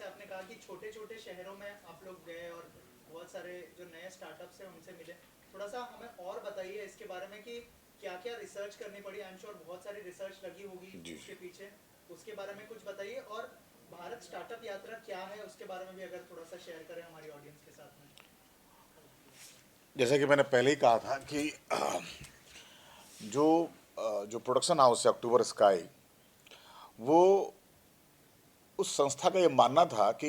जैसे आपने कहा कि छोटे छोटे शहरों में आप लोग गए और बहुत सारे जो नए स्टार्टअप्स हैं उनसे मिले, थोड़ा सा हमें और बताइए इसके बारे में कि क्या क्या रिसर्च करनी पड़ी। आई एम श्योर बहुत सारी रिसर्च लगी होगी जी। उसके पीछे, उसके बारे में कुछ बताइए। और भारत स्टार्टअप यात्रा क्या है उसके बारे में भी अगर थोड़ा सा शेयर करें हमारी ऑडियंस के साथ में। जैसा कि मैंने पहले ही कहा था कि जो जो प्रोडक्शन हाउस है अक्टूबर स्काई, वो उस संस्था का ये मानना था कि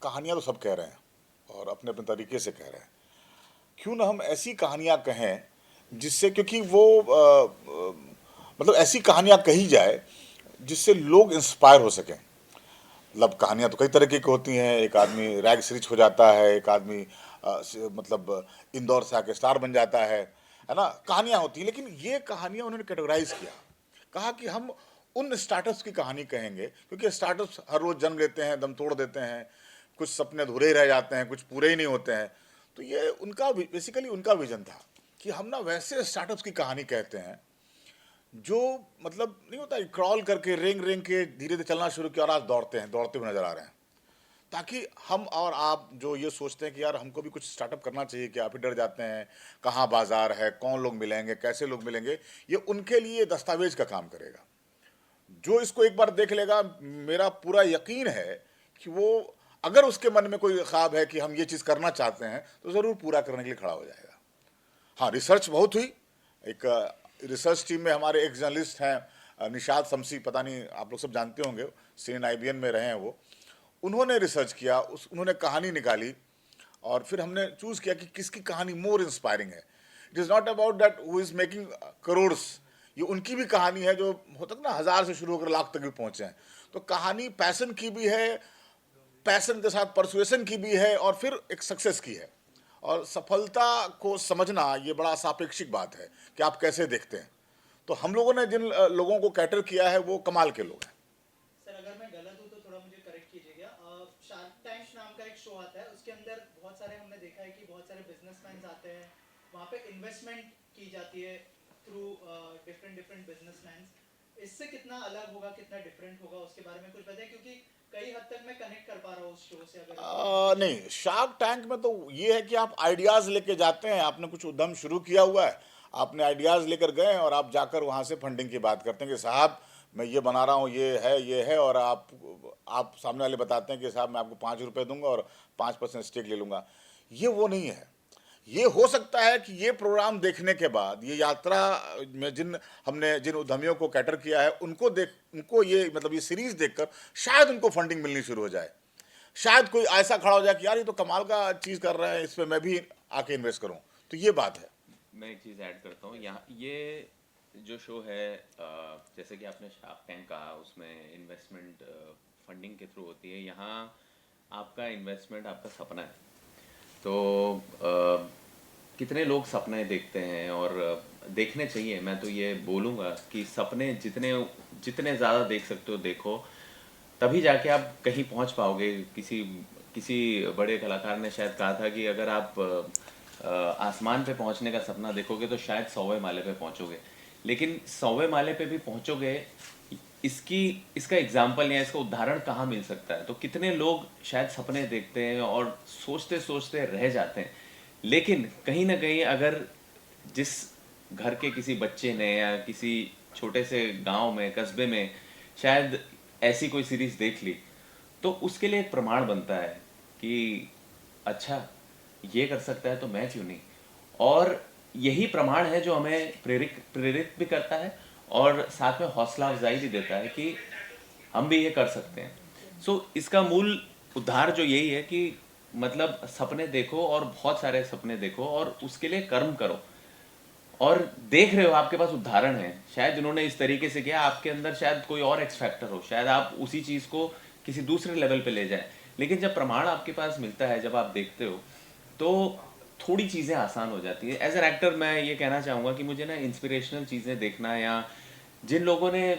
कहानियां तो सब कह रहे हैं और अपने अपने तरीके से कह रहे हैं, क्यों ना हम ऐसी कहानियां कहें जिससे, क्योंकि वो मतलब ऐसी कहानियां कही जाए जिससे लोग इंस्पायर हो सकें। मतलब कहानियां तो कई तरीके की होती हैं। एक आदमी रैग से रिच हो जाता है, एक आदमी मतलब इंदौर से आके स्टार बन जाता है ना। कहानियां होती हैं, लेकिन ये कहानियां उन्होंने कैटेगराइज किया। कहा कि हम उन स्टार्टअप्स की कहानी कहेंगे, क्योंकि स्टार्टअप्स हर रोज जन्म लेते हैं, दम तोड़ देते हैं, कुछ सपने अधूरे ही रह जाते हैं, कुछ पूरे ही नहीं होते हैं। तो ये उनका बेसिकली उनका विजन था कि हम ना वैसे स्टार्टअप्स की कहानी कहते हैं जो मतलब नहीं होता, क्रॉल करके रेंग रेंग के धीरे धीरे चलना शुरू किया और आज दौड़ते हैं, दौड़ते हुए नजर आ रहे हैं। ताकि हम और आप जो ये सोचते हैं कि यार हमको भी कुछ स्टार्टअप करना चाहिए, कि आप ही डर जाते हैं कहाँ बाजार है, कौन लोग मिलेंगे, कैसे लोग मिलेंगे, ये उनके लिए दस्तावेज का काम करेगा। जो इसको एक बार देख लेगा, मेरा पूरा यकीन है कि वो, अगर उसके मन में कोई ख्वाब है कि हम ये चीज़ करना चाहते हैं, तो ज़रूर पूरा करने के लिए खड़ा हो जाएगा। हाँ, रिसर्च बहुत हुई। एक रिसर्च टीम में हमारे एक जर्नलिस्ट हैं, निशाद शमसी, पता नहीं आप लोग सब जानते होंगे, सीएन आईबीएन में रहे हैं वो। उन्होंने रिसर्च किया, उन्होंने कहानी निकाली, और फिर हमने चूज किया कि किसकी कहानी मोर इंस्पायरिंग है। It is not about that who is making crores. ये उनकी भी कहानी है जो होता है ना, 1000 से शुरू होकर लाख तक भी पहुंचे हैं। तो कहानी पैसन की भी है, पैसन के साथ परसुएशन की भी है, और फिर एक सक्सेस की है। और सफलता को समझना ये बड़ा सापेक्षिक बात है कि आप कैसे देखते हैं। तो हम लोगों ने जिन लोगों को कैटर किया है वो कमाल के लोग हैं। सर अगर मैं गलत हूँ तो थोड़ा मुझे करेक्ट कीजिएगा। शार्क टैंक नाम का एक शो आता है, उसके अंदर बहुत सारे हमने देखा है कि बहुत सारे बिजनेसमैन आते हैं, वहाँ पे इन्वेस्टमेंट की जाती है थ्रू डिफरेंट डिफरेंट बिजनेसमैन। इससे कितना अलग होगा, कितना डिफरेंट होगा, उसके बारे में कुछ बताएं, क्योंकि कई हद तक मैं कनेक्ट कर पा रहा हूँ उस शो से। अगर नहीं, शार्क टैंक में तो ये है कि आप आइडियाज लेके जाते हैं, आपने कुछ उद्यम शुरू किया हुआ है, आपने आइडियाज लेकर गए और आप जाकर वहां से फंडिंग की बात करते हैं कि साहब मैं ये बना रहा हूँ, ये है, और आप सामने वाले बताते हैं कि साहब मैं आपको 5 रुपए दूंगा और 5% स्टेक ले लूंगा। ये वो नहीं है। ये हो सकता है कि ये प्रोग्राम देखने के बाद, ये यात्रा में हमने जिन उद्यमियों को कैटर किया है, उनको ये मतलब ये सीरीज देखकर शायद उनको फंडिंग मिलनी शुरू हो जाए। शायद कोई ऐसा खड़ा हो जाए कि यार ये तो कमाल का चीज़ कर रहे हैं, इस पर मैं भी आके इन्वेस्ट करूं। तो ये बात है। मैं एक चीज़ ऐड करता हूँ यहाँ। ये जो शो है, जैसे कि आपने शार्क टैंक कहा, उसमें इन्वेस्टमेंट फंडिंग के थ्रू होती है। यहाँ आपका इन्वेस्टमेंट आपका सपना है। तो कितने लोग सपने देखते हैं, और देखने चाहिए। मैं तो ये बोलूँगा कि सपने जितने जितने ज़्यादा देख सकते हो देखो, तभी जाके आप कहीं पहुंच पाओगे। किसी किसी बड़े कलाकार ने शायद कहा था कि अगर आप आसमान पे पहुंचने का सपना देखोगे तो शायद 100वें माले पे पहुंचोगे, लेकिन 100वें माले पे भी पहुंचोगे, इसका एग्जाम्पल या इसका उदाहरण कहाँ मिल सकता है? तो कितने लोग शायद सपने देखते हैं और सोचते सोचते रह जाते हैं, लेकिन कहीं ना कहीं अगर जिस घर के किसी बच्चे ने या किसी छोटे से गांव में, कस्बे में शायद ऐसी कोई सीरीज देख ली, तो उसके लिए एक प्रमाण बनता है कि अच्छा, ये कर सकता है तो मैं क्यों नहीं। और यही प्रमाण है जो हमें प्रेरित प्रेरित भी करता है, और साथ में हौसला अफजाई भी देता है कि हम भी ये कर सकते हैं। इसका मूल उद्धार जो यही है कि मतलब सपने देखो, और बहुत सारे सपने देखो, और उसके लिए कर्म करो। और देख रहे हो, आपके पास उदाहरण है, शायद जिन्होंने इस तरीके से किया, आपके अंदर शायद कोई और एक्स फैक्टर हो, शायद आप उसी चीज को किसी दूसरे लेवल पे ले जाए। लेकिन जब प्रमाण आपके पास मिलता है, जब आप देखते हो, तो थोड़ी चीज़ें आसान हो जाती है। एज एन एक्टर मैं ये कहना चाहूँगा कि मुझे ना इंस्पिरेशनल चीज़ें देखना, या जिन लोगों ने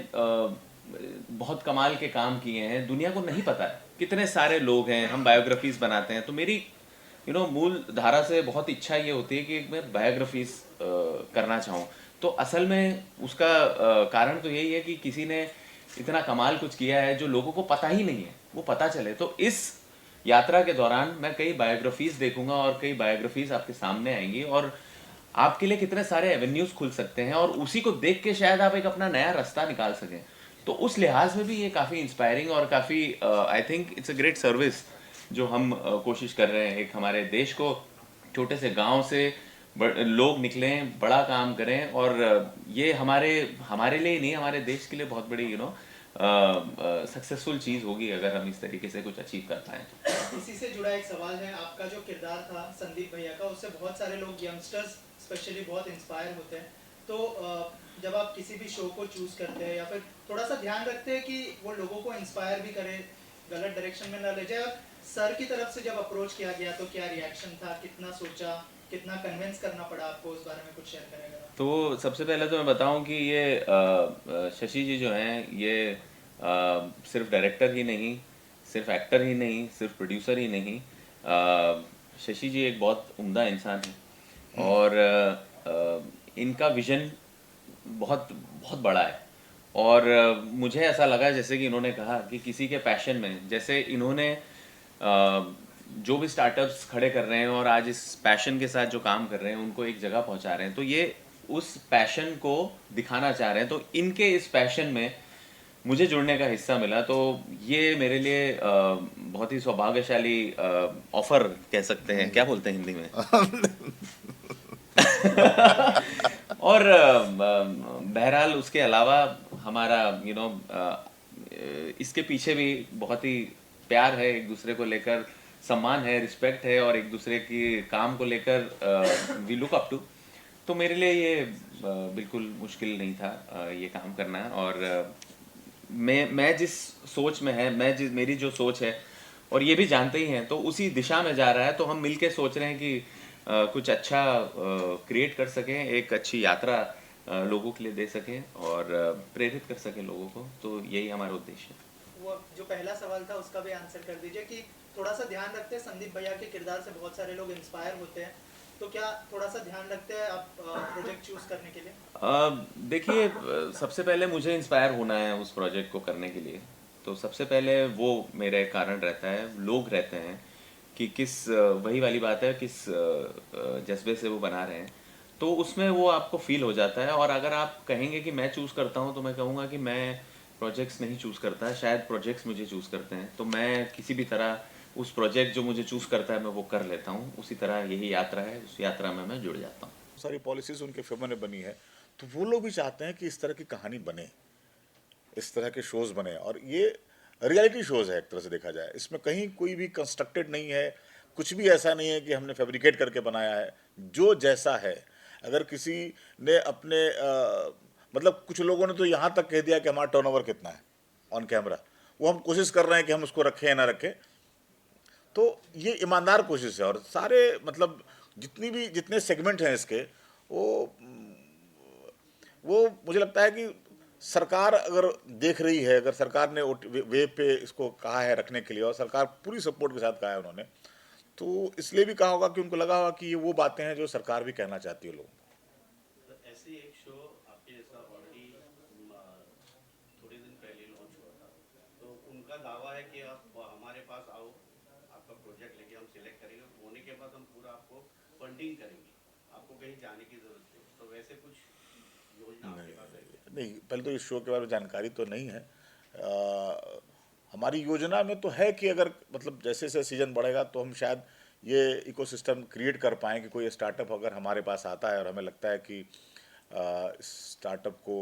बहुत कमाल के काम किए हैं, दुनिया को नहीं पता है, कितने सारे लोग हैं, हम बायोग्राफीज बनाते हैं। तो मेरी मूल धारा से बहुत इच्छा ये होती है कि मैं बायोग्राफीज करना चाहूँ। तो असल में उसका कारण तो यही है कि किसी ने इतना कमाल कुछ किया है जो लोगों को पता ही नहीं है, वो पता चले। तो इस यात्रा के दौरान मैं कई बायोग्राफीज देखूंगा और कई बायोग्राफीज आपके सामने आएंगी, और आपके लिए कितने सारे एवेन्यूज खुल सकते हैं, और उसी को देख के शायद आप एक अपना नया रास्ता निकाल सकें। तो उस लिहाज में भी ये काफ़ी इंस्पायरिंग और काफ़ी I think it's a great service जो हम कोशिश कर रहे हैं। एक हमारे देश को छोटे से गांव से लोग निकलें, बड़ा काम करें, और ये हमारे हमारे लिए ही नहीं, हमारे देश के लिए बहुत बड़ी सक्सेसफुल चीज़ होगी अगर हम इस तरीके से कुछ अचीव कर पाएँ। इसी से जुड़ा एक सवाल है, आपका जो किरदार था संदीप भैया का, उससे बहुत सारे लोग यंगस्टर्स स्पेशली बहुत इंस्पायर होते हैं। तो जब आप किसी भी शो को चूज करते हैं या फिर थोड़ा सा ध्यान रखते हैं कि वो लोगों को इंस्पायर भी करे, गलत डायरेक्शन में ना ले जाए, और सर की तरफ से जब अप्रोच किया गया तो क्या रिएक्शन था, कितना सोचा, कितना कन्विंस करना पड़ा आपको, उस बारे में कुछ शेयर करेंगे? तो सबसे पहले तो मैं बताऊं कि ये शशि जी जो हैं, ये सिर्फ डायरेक्टर ही नहीं, सिर्फ एक्टर ही नहीं, सिर्फ प्रोड्यूसर ही नहीं, शशि जी एक बहुत उम्दा इंसान है, और इनका विजन बहुत बहुत बड़ा है। और मुझे ऐसा लगा जैसे कि इन्होंने कहा कि किसी के पैशन में, जैसे इन्होंने जो भी स्टार्टअप्स खड़े कर रहे हैं और आज इस पैशन के साथ जो काम कर रहे हैं उनको एक जगह पहुंचा रहे हैं, तो ये उस पैशन को दिखाना चाह रहे हैं। तो इनके इस पैशन में मुझे जुड़ने का हिस्सा मिला, तो ये मेरे लिए बहुत ही सौभाग्यशाली ऑफर कह सकते हैं, क्या बोलते हैं हिंदी में और बहरहाल उसके अलावा हमारा इसके पीछे भी बहुत ही प्यार है, एक दूसरे को लेकर सम्मान है, रिस्पेक्ट है, और एक दूसरे की काम को लेकर वी लुक अप टू। तो मेरे लिए ये बिल्कुल मुश्किल नहीं था ये काम करना। और मैं जिस सोच में है, मेरी जो सोच है, और ये भी जानते ही हैं, तो उसी दिशा में जा रहा है। तो हम मिलके सोच रहे हैं कि कुछ अच्छा क्रिएट कर सकें, एक अच्छी यात्रा लोगों के लिए दे सकें और प्रेरित कर सकें लोगों को। तो यही हमारा उद्देश्य है। वो जो पहला सवाल था उसका भी आंसर कर दीजिए कि थोड़ा सा ध्यान रखते हैं, संदीप भैया के किरदार से बहुत सारे लोग इंस्पायर होते हैं, तो क्या थोड़ा सा ध्यान रखते हैं आप प्रोजेक्ट चूज करने के लिए? देखिए, सबसे पहले मुझे इंस्पायर होना है उस प्रोजेक्ट को करने के लिए, तो सबसे पहले वो मेरे कारण रहता है, लोग रहते हैं कि किस वही वाली बात है, किस जज्बे से वो बना रहे हैं, तो उसमें वो आपको फील हो जाता है। और अगर आप कहेंगे कि मैं चूज़ करता हूँ, तो मैं कहूँगा कि मैं प्रोजेक्ट्स नहीं चूज़ करता, शायद प्रोजेक्ट्स मुझे चूज़ करते हैं। तो मैं किसी भी तरह उस प्रोजेक्ट जो मुझे चूज़ करता है मैं वो कर लेता हूँ। उसी तरह यही यात्रा है, उस यात्रा में मैं जुड़ जाता हूँ। सारी पॉलिसीज उनके फेवर में बनी है, तो वो लोग भी चाहते हैं कि इस तरह की कहानी बने, इस तरह के शोज बने। और ये रियलिटी शोज है एक तरह से देखा जाए, इसमें कहीं कोई भी कंस्ट्रक्टेड नहीं है, कुछ भी ऐसा नहीं है कि हमने फैब्रिकेट करके बनाया है। जो जैसा है, अगर किसी ने अपने मतलब कुछ लोगों ने तो यहाँ तक कह दिया कि हमारा टर्नओवर कितना है ऑन कैमरा, वो हम कोशिश कर रहे हैं कि हम उसको रखें या ना रखें। तो ये ईमानदार कोशिश है, और सारे मतलब जितने सेगमेंट हैं इसके, वो वो मुझे लगता है कि सरकार अगर देख रही है, अगर सरकार ने वे पे इसको कहा है रखने के लिए, और सरकार पूरी सपोर्ट के साथ कहा है उन्होंने, तो इसलिए भी कहा होगा कि उनको लगा होगा कि ये वो बातें हैं जो सरकार भी कहना चाहती है लोगों को। ऐसी एक शो आपके जैसा ऑलरेडी थोड़े दिन पहले लॉन्च हुआ था, तो उनका दावा है कि आप हमारे पास आओ, आपका प्रोजेक्ट लेके हम सिलेक्ट करेंगे, होने के बाद हम पूरा आपको फंडिंग करेंगे, आपको कहीं जाने की जरूरत नहीं। तो वैसे कुछ योजना आपके पास है? नहीं, पहले तो इस शो के बारे में जानकारी तो नहीं है। हमारी योजना में तो है कि अगर मतलब जैसे जैसे सीजन बढ़ेगा तो हम शायद ये इकोसिस्टम क्रिएट कर पाएँ कि कोई स्टार्टअप अगर हमारे पास आता है और हमें लगता है कि स्टार्टअप को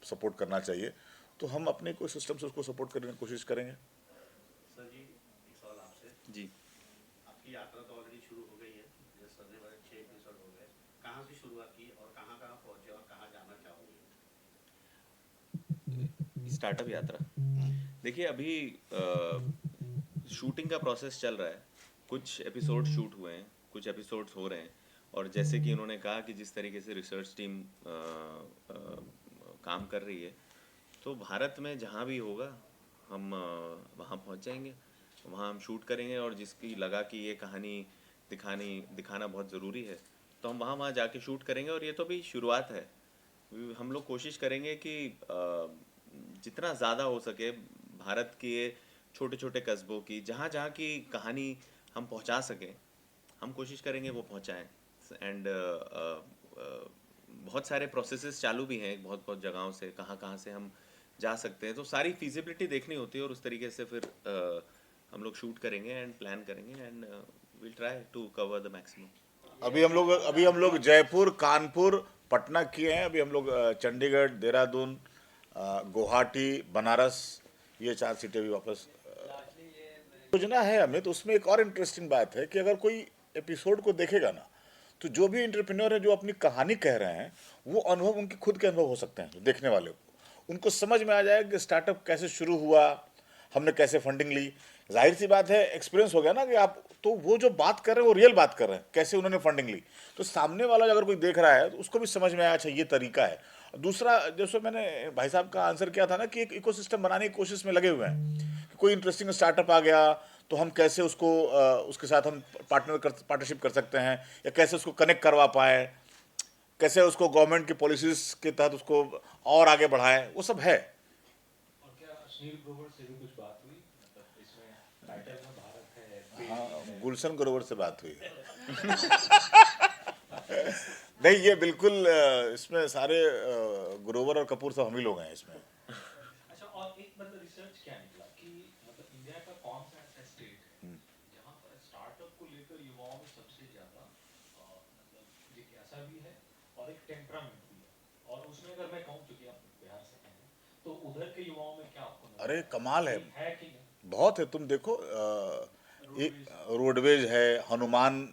सपोर्ट करना चाहिए, तो हम अपने इकोसिस्टम से उसको सपोर्ट करने की कोशिश करेंगे। सर जी, एक सवाल आपसे। जी, आपकी यात्रा तो ऑलरेडी शुरू हो गई है, जैसे सर ने बताया 6 एपिसोड हो गए, कहाँ से शुरुआत की और कहाँ कहाँ पहुँचे और कहाँ जाना चाहोगे? स्टार्टअप यात्रा। देखिए, अभी शूटिंग का प्रोसेस चल रहा है, कुछ एपिसोड शूट हुए हैं, कुछ एपिसोड्स हो रहे हैं, और जैसे कि उन्होंने कहा कि जिस तरीके से रिसर्च टीम काम कर रही है, तो भारत में जहाँ भी होगा हम वहाँ पहुँच जाएंगे, वहाँ हम शूट करेंगे, और जिसकी लगा कि ये कहानी दिखाना बहुत ज़रूरी है, तो हम वहाँ वहाँ जाके शूट करेंगे। और ये तो भी शुरुआत है, हम लोग कोशिश करेंगे कि जितना ज़्यादा हो सके भारत के छोटे छोटे कस्बों की जहाँ जहाँ की कहानी हम पहुँचा सकें, हम कोशिश करेंगे वो पहुँचाएँ। एंड बहुत सारे प्रोसेसेस चालू भी हैं बहुत बहुत जगहों से, कहाँ कहाँ से हम जा सकते हैं, तो सारी फिजिबिलिटी देखनी होती है और उस तरीके से फिर हम लोग शूट करेंगे एंड प्लान करेंगे and will try to cover the maximum. अभी हम लोग जयपुर, कानपुर, पटना किए हैं। अभी हम लोग चंडीगढ़, देहरादून, गुवाहाटी, बनारस, ये 4 सीटें भी वापस योजना है हमें। तो उसमें एक और इंटरेस्टिंग बात है कि अगर कोई एपिसोड को देखेगा ना, तो जो भी इंटरप्रेन्योर है जो अपनी कहानी कह रहे हैं, वो अनुभव उनके खुद के अनुभव हो सकते हैं। जो देखने वाले को उनको समझ में आ जाएगा कि स्टार्टअप कैसे शुरू हुआ, हमने कैसे फंडिंग ली। जाहिर सी बात है, एक्सपीरियंस हो गया ना कि आप तो वो जो बात कर रहे हैं वो रियल बात कर रहे हैं, कैसे उन्होंने फंडिंग ली। तो सामने वाला अगर कोई देख रहा है तो उसको भी समझ में आया, अच्छा ये तरीका है। दूसरा, जैसे मैंने भाई साहब का आंसर किया था ना कि एक इकोसिस्टम बनाने की कोशिश में लगे हुए हैं कि कोई इंटरेस्टिंग स्टार्टअप आ गया तो हम कैसे उसको उसके साथ हम पार्टनरशिप कर सकते हैं, या कैसे उसको कनेक्ट करवा पाए, कैसे उसको गवर्नमेंट की पॉलिसीज के तहत उसको और आगे बढ़ाएं, वो सब है। और क्या अश्लील ग्रोवर से भी कुछ बात हुई? मतलब इसमें टाइटल में भारत है, हाँ, गुलशन ग्रोवर से बात हुई। नहीं, ये बिल्कुल इसमें सारे ग्रोवर और कपूर सब हम ही लोग हैं इसमें। अच्छा, और एक मतलब रिसर्च क्या निकला कि मतलब इंडिया का कौन सा ऐसा स्टेट है जहाँ पर स्टार्टअप को लेकर युवाओं में सबसे ज्यादा मतलब जिज्ञासा भी है और एक टेम्परामेंट भी है। और उसमें अगर मैं कहूँ, चूंकि आप बिहार से हैं, तो उधर के युवाओं में क्या आपको नजर अरे आता कमाल है, है कि नहीं? बहुत है। तुम देखो, एक रोडवेज है, हनुमान,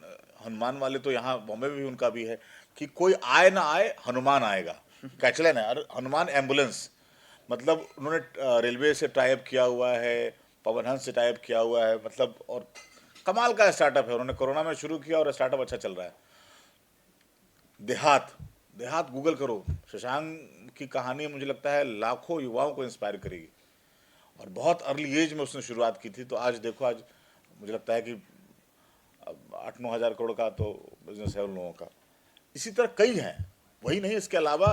हनुमान वाले तो यहाँ बॉम्बे में भी उनका भी है कि कोई आए ना आए हनुमान आएगा, कैचलाइन है। और हनुमान एम्बुलेंस, मतलब उन्होंने रेलवे से टाइप किया हुआ है, पवन हंस से टाइप किया हुआ है, मतलब और कमाल का स्टार्टअप है। उन्होंने कोरोना में शुरू किया और स्टार्टअप अच्छा चल रहा है। देहात, देहात गूगल करो, शशांक की कहानी मुझे लगता है लाखों युवाओं को इंस्पायर करेगी। और बहुत अर्ली एज में उसने शुरुआत की थी, तो आज देखो, आज मुझे लगता है कि 8-9 हज़ार करोड़ का तो बिजनेस है उन लोगों का। इसी तरह कई हैं, वही नहीं, इसके अलावा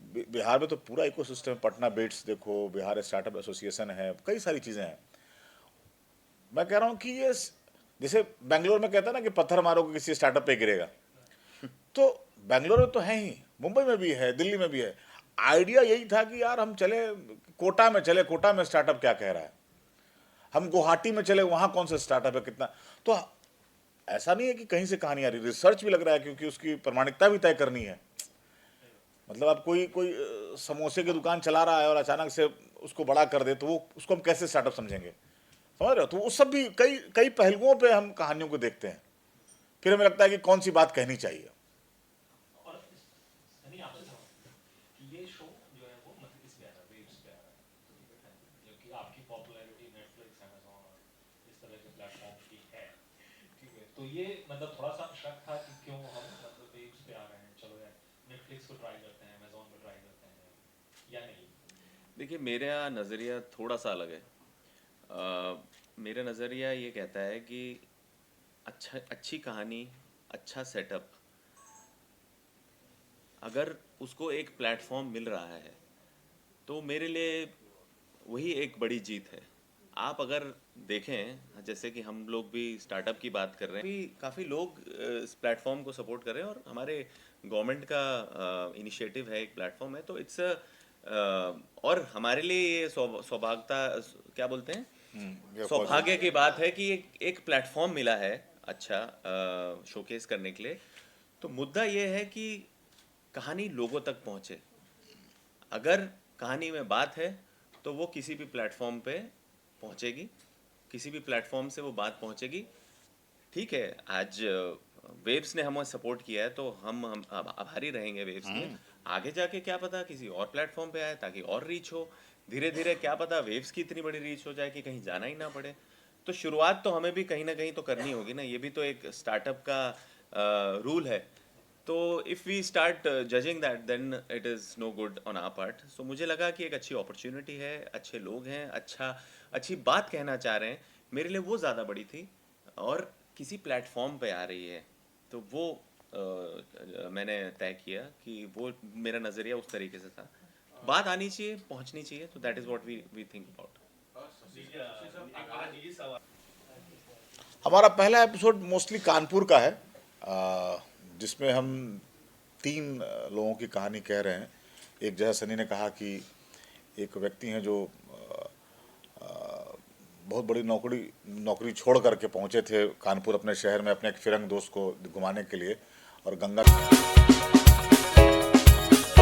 बिहार में तो पूरा इकोसिस्टम है। पटना बेट्स देखो, बिहार स्टार्टअप एसोसिएशन है, कई सारी चीज़ें हैं। मैं कह रहा हूँ कि ये जैसे बेंगलोर में कहता है ना कि पत्थर मारोगे किसी स्टार्टअप पे गिरेगा, तो बेंगलोर में तो है ही, मुंबई में भी है, दिल्ली में भी है। आइडिया यही था कि यार हम चले कोटा में, चले कोटा में स्टार्टअप क्या कह रहा है, हम गुवाहाटी में चले वहाँ कौन सा स्टार्टअप है, कितना। तो ऐसा नहीं है कि कहीं से कहानी आ रही, रिसर्च भी लग रहा है, क्योंकि उसकी प्रामाणिकता भी तय करनी है। मतलब आप कोई कोई समोसे की दुकान चला रहा है और अचानक से उसको बड़ा कर दे, तो वो उसको हम कैसे स्टार्टअप समझेंगे, समझ रहे हो। तो वो सब भी कई कई पहलुओं पे हम कहानियों को देखते हैं, फिर हमें लगता है कि कौन सी बात कहनी चाहिए। और नहीं, आपसे सवाल कि ये शो जो है वो मतलब इस पे आ रहा है, वेव्स पे आ रहा है, ठीक है, जो कि आपकी पॉपुलैरिटी नेटफ्लिक्स, अमेज़न और इस तरह के प्लेटफॉर्म की है, ठीक है। तो ये मतलब थोड़ा सा शक था कि क्यों हम मतलब वेव्स पे आ रहे हैं, चलो यार नेटफ्लिक्स को ट्राई करते हैं, अमेज़न को ट्राई करते हैं, या नहीं? देखिए, मेरा नज़रिया थोड़ा सा अलग है। मेरा नज़रिया ये कहता है कि अच्छी कहानी, अच्छा सेटअप, अगर उसको एक प्लेटफॉर्म मिल रहा है तो मेरे लिए वही एक बड़ी जीत है। आप अगर देखें, जैसे कि हम लोग भी स्टार्टअप की बात कर रहे हैं, भी काफ़ी लोग इस प्लेटफॉर्म को सपोर्ट कर रहे हैं और हमारे गवर्नमेंट का इनिशिएटिव है, एक प्लेटफॉर्म है, तो इट्स और हमारे लिए ये सौभाग्यता, क्या बोलते हैं, ये सौभाग्य की बात है कि एक प्लेटफॉर्म मिला है अच्छा शोकेस करने के लिए। तो मुद्दा ये है कि कहानी लोगों तक पहुँचे। अगर कहानी में बात है तो वो किसी भी प्लेटफॉर्म पे पहुँचेगी, किसी भी प्लेटफॉर्म से वो बात पहुँचेगी। ठीक है, आज वेव्स ने हमें सपोर्ट किया है तो हम आभारी रहेंगे वेव्स के। आगे जाके क्या पता किसी और प्लेटफॉर्म पे आए ताकि और रीच हो। धीरे धीरे क्या पता वेव्स की इतनी बड़ी रीच हो जाए कि कहीं जाना ही ना पड़े। तो शुरुआत तो हमें भी कहीं ना कहीं तो करनी होगी ना, ये भी तो एक स्टार्टअप का रूल है। तो if we start judging that then it is no good on our part. So मुझे लगा कि एक अच्छी अपॉर्चुनिटी है, अच्छे लोग हैं, अच्छी बात कहना चाह रहे हैं, मेरे लिए वो ज़्यादा बड़ी थी। और किसी प्लेटफॉर्म पे आ रही है तो वो मैंने तय किया कि वो मेरा नज़रिया उस तरीके से था बात आनी चाहिए, पहुंचनी चाहिए, तो that is what we think about. आज ये सवाल हमारा पहला एपिसोड मोस्टली कानपुर का है, जिसमें हम 3 लोगों की कहानी कह रहे हैं। एक जैसा सनी ने कहा कि एक व्यक्ति हैं जो बहुत बड़ी नौकरी छोड़ करके पहुंचे थे कानपुर अपने शहर में अपने एक फिरंग दोस्त को घुमाने के लिए, और गंगा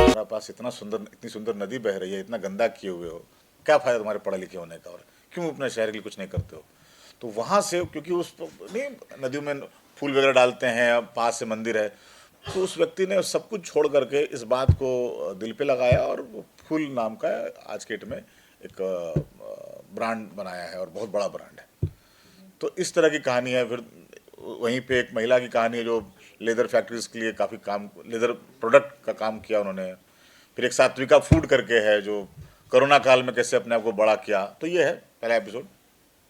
हमारे पास इतनी सुंदर नदी बह रही है, इतना गंदा किए हुए हो, क्या फ़ायदा तुम्हारे पढ़े लिखे होने का, और क्यों अपने शहर के लिए कुछ नहीं करते हो। तो वहाँ से, क्योंकि उस नहीं नदियों में फूल वगैरह डालते हैं, पास से मंदिर है, तो उस व्यक्ति ने सब कुछ छोड़ करके इस बात को दिल पे लगाया और फूल नाम का आज के डेट में एक ब्रांड बनाया है, और बहुत बड़ा ब्रांड है। तो इस तरह की कहानी है। फिर वहीं पे एक महिला की कहानी है जो लेदर फैक्ट्रीज के लिए काफ़ी काम, लेदर प्रोडक्ट का काम किया उन्होंने। फिर एक सात्विका फूड करके है जो कोरोना काल में कैसे अपने आप को बड़ा किया। तो ये है पहला एपिसोड।